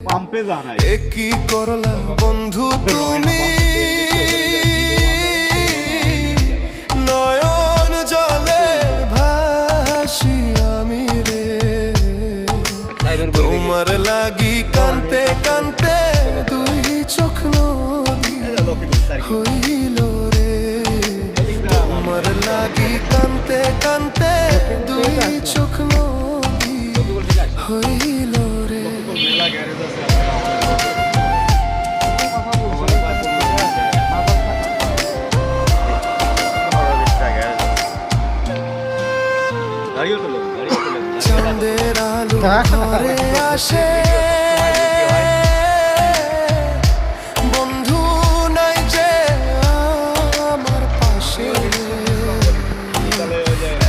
পাম্পে জানাই কি করলা বন্ধু তুমি নয়ন জলে ভাসি আমি রে তোমার লাগি কান্তে কান্তে দুই চোখ নদী হইল রে তোমার লাগি কান্তে কান্তে দুই চোখ নদী হইল রে চাঁদের আলো ঘরে আসে বন্ধু নাই যে আমার পাশে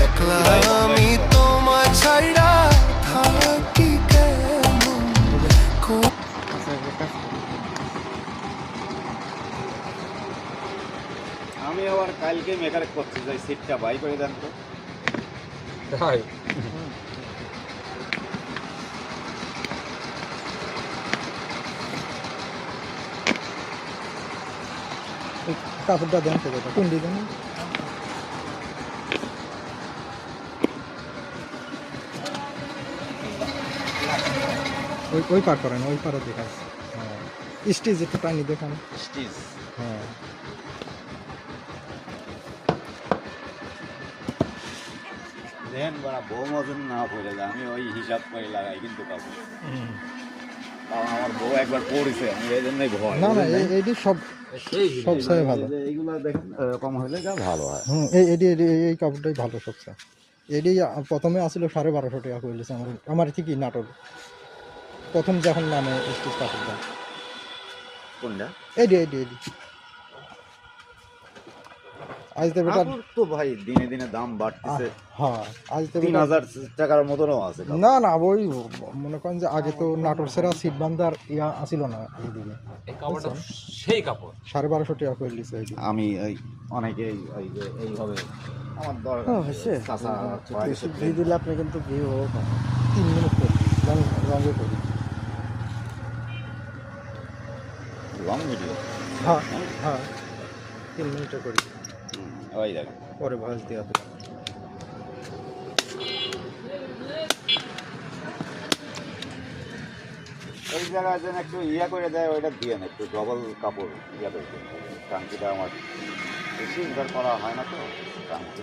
একলা আমি তোমায় ছাইড়া থাকি কেমন আমি আবার কালকে মেকার করতে যাই সিটটা বাই করে দেন তো তাই কাপড়টা দেন তো কোন দিবেন ওই ওই পার করেন ওই পারে দেখান হ্যাঁ স্টেজ একটু টানি দেখান স্টিচ হ্যাঁ দেখেন বড় বউ মতন না পড়ে যায় আমি ওই হিসাব করে লাগাই কিন্তু কাপড় কারণ আমার বউ একবার পড়েছে আমি এই জন্যই ভয় না না এইটি সব সবচেয়ে ভালো এইগুলো দেখেন এরকম হলে যা ভালো হয় হুম এই কাপড়টাই ভালো সবচেয়ে এটি প্রথমে আসলে 1250 টাকা কইলেছে আমার ঠিকই নাটক প্রথম যখন নামে স্টেজ কাপড়টা কোনটা এডি আজ তো বেটা কাপড় তো ভাই দিনে দিনে দাম বাড়তেছে হ্যাঁ আজ তো 3000 টাকার মতনও আছে কাপড়। না না ওই মনে করেন যে আগে তো নাটোর সেরা সিট বান্ধার ইয়া আসিল না এইদিকে এই কাপড়টা সেই কাপড় 1250 টাকা করে লিছে এইদিকে আমি এই অনেকেই ওই যে এইভাবে আমার দরকার চাচা ভিউ দিলে আপনি কিন্তু ভিউ 3 মিনিট করে রঙে করি লং ভিডিও হ্যাঁ হ্যাঁ 3 মিনিটে করি ওই দেখেন পরে ভয়েস দেওয়া তো ওই জায়গায় যেন একটু ইয়া করে দেয় ওইটা দিয়ে না একটু ডবল কাপড় ইয়া করে টাঙ্কিটা আমার বেশি করা হয় না তো টাঙ্কি